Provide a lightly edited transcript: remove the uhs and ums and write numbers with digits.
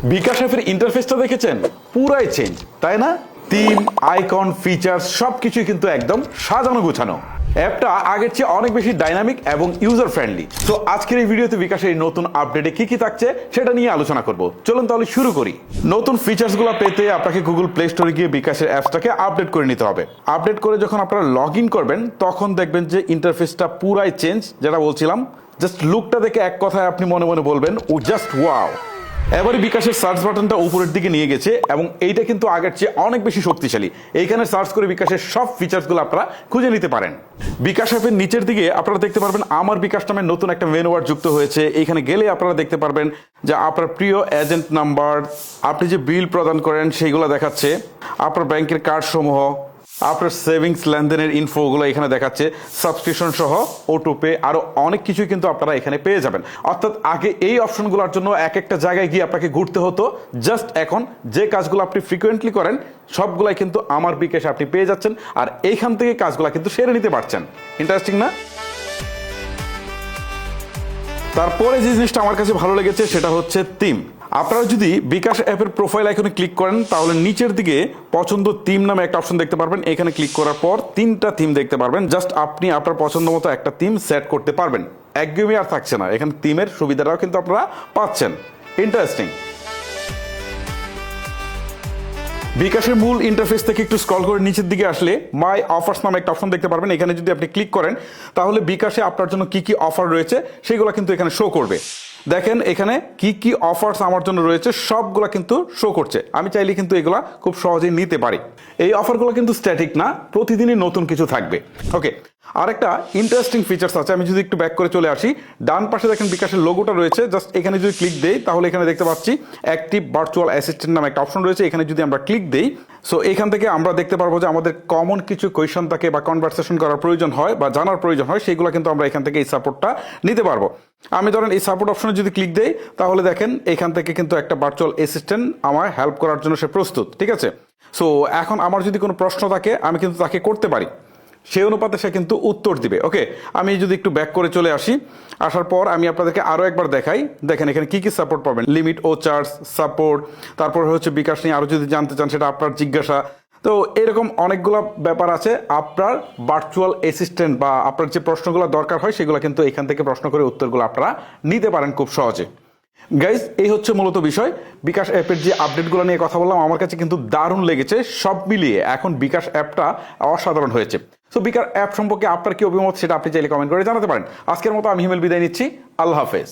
বিকাশ অ্যাপের ইন্টারফেসটা দেখেছেন, পুরাই চেঞ্জ, তাই না? থিম, আইকন, ফিচার্স সবকিছুই কিন্তু একদম সাজানো গোছানো। অ্যাপটা আগের চেয়ে অনেক বেশি ডাইনামিক এবং ইউজার ফ্রেন্ডলি। তো আজকের এই ভিডিওতে বিকাশের এই নতুন আপডেটে কি কি থাকছে সেটা নিয়ে আলোচনা করব। চলুন তাহলে শুরু করি। নতুন ফিচার্সগুলো পেতে আপনাকে গুগল প্লে স্টোরে গিয়ে বিকাশের অ্যাপসটাকে আপডেট করে নিতে হবে। আপডেট করে যখন আপনারা লগ ইন করবেন তখন দেখবেন যে ইন্টারফেসটা পুরাই চেঞ্জ। যেটা বলছিলাম, জাস্ট লুকটা দেখে এক কথায় আপনি মনে মনে বলবেন ও জাস্ট ওয়াও। এবারে বিকাশের সার্চ বাটনটা উপরের দিকে নিয়ে গেছে এবং এইটা কিন্তু আগের চেয়ে অনেক বেশি শক্তিশালী। এইখানে সার্চ করে বিকাশের সব ফিচার্সগুলো আপনারা খুঁজে নিতে পারেন। বিকাশ অ্যাপের নিচের দিকে আপনারা দেখতে পারবেন আমার বিকাশ নামে নতুন একটা মেনু বার যুক্ত হয়েছে। এইখানে গেলে আপনারা দেখতে পারবেন যে আপনার প্রিয় এজেন্ট নাম্বার, আপনি যে বিল প্রদান করেন সেইগুলো দেখাচ্ছে, আপনার ব্যাংকের কার্ড সমূহ, আপনার সেভিংস লেনদেনের ইনফোগুলো এখানে দেখাচ্ছে, সাবস্ক্রিপশন সহ অটোপে আরো অনেক কিছুই কিন্তু আপনারা এখানে পেয়ে যাবেন। অর্থাৎ আগে এই অপশনগুলোর জন্য এক একটা জায়গায় গিয়ে আপনাকে ঘুরতে হতো, জাস্ট এখন যে কাজগুলো আপনি ফ্রিকোয়েন্টলি করেন সবগুলাই কিন্তু আমার বিকাশে আপনি পেয়ে যাচ্ছেন, আর এইখান থেকে কাজগুলো কিন্তু সেরে নিতে পারছেন। ইন্টারেস্টিং না? তারপরে যে জিনিসটা আমার কাছে ভালো লেগেছে সেটা হচ্ছে থিম। আপনারা যদি বিকাশ অ্যাপের প্রোফাইল আইকনে ক্লিক করেন তাহলে নিচের দিকে পছন্দ থিম নামে একটা অপশন দেখতে পারবেন। এখানে ক্লিক করার পর 3টা থিম দেখতে পারবেন। জাস্ট আপনি আপনার পছন্দ মতো একটা থিম সেট করতে পারবেন। একদমই আর থাকছে না, এখানে থিমের সুবিধাটাও কিন্তু আপনারা পাচ্ছেন। ইন্টারেস্টিং। বিকাশের মূল ইন্টারফেস থেকে একটু স্ক্রল করে নিচের দিকে আসলে মাই অফার্স নামে একটা অপশন দেখতে পারবেন। এখানে যদি আপনি ক্লিক করেন তাহলে বিকাশে আপনার জন্য কি কি অফার রয়েছে সেগুলো কিন্তু এখানে শো করবে। দেখেন এখানে কি কি অফার্স আমার জন্য রয়েছে সবগুলা কিন্তু শো করছে। আমি চাইলে কিন্তু এগুলা খুব সহজেই নিতে পারি। এই অফারগুলো কিন্তু স্ট্যাটিক না, প্রতিদিনই নতুন কিছু থাকবে। ওকে, আরেকটা ইন্টারেস্টিং ফিচার্স আছে। আমি যদি একটু ব্যাক করে চলে আসি, ডান পাশে দেখেন বিকাশের লোগোটা রয়েছে। জাস্ট এখানে যদি ক্লিক দেই তাহলে এখানে দেখতে পাচ্ছি অ্যাক্টিভ ভার্চুয়াল অ্যাসিস্ট্যান্ট নামে একটা অপশন রয়েছে। এখানে যদি আমরা ক্লিক দেই, সো এখান থেকে আমরা দেখতে পারবো যে আমাদের কমন কিছু কোয়েশ্চন থাকে বা কনভারসেশন করার প্রয়োজন হয় বা জানার প্রয়োজন হয়, সেগুলো কিন্তু আমরা এখান থেকে এই সাপোর্টটা নিতে পারবো। আমি ধরেন এই সাপোর্ট অপশনে যদি ক্লিক দেই তাহলে দেখেন এখান থেকে কিন্তু একটা ভার্চুয়াল অ্যাসিস্ট্যান্ট আমার হেল্প করার জন্য সে প্রস্তুত। ঠিক আছে, সো এখন আমার যদি কোনো প্রশ্ন থাকে আমি কিন্তু তাকে করতে পারি, সেই অনুপাতে সে কিন্তু উত্তর দিবে। ওকে, আমি যদি একটু ব্যাক করে চলে আসি, আসার পর আমি আপনাদেরকে আরও একবার দেখাই। দেখেন এখানে কি কি সাপোর্ট পাবেন, লিমিট ও চার্জ সাপোর্ট, তারপর হচ্ছে বিকাশ নিয়ে আরও যদি জানতে চান সেটা আপনার জিজ্ঞাসা। তো এরকম অনেকগুলো ব্যাপার আছে। আপনার ভার্চুয়াল অ্যাসিস্ট্যান্ট বা আপনার যে প্রশ্নগুলো দরকার হয় সেগুলো কিন্তু এখান থেকে প্রশ্ন করে উত্তরগুলো আপনারা নিতে পারেন খুব সহজে। গাইজ, এই হচ্ছে মূলত বিষয়। বিকাশ অ্যাপের যে আপডেটগুলো নিয়ে কথা বললাম আমার কাছে কিন্তু দারুণ লেগেছে। সব মিলিয়ে এখন বিকাশ অ্যাপটা অসাধারণ হয়েছে। সো বিকাশ অ্যাপ সম্পর্কে আপনার কি অভিমত সেটা আপনি চাইলে কমেন্ট করে জানাতে পারেন। আজকের মতো আমি হিমেল বিদায় নিচ্ছি। আল্লাহ হাফেজ।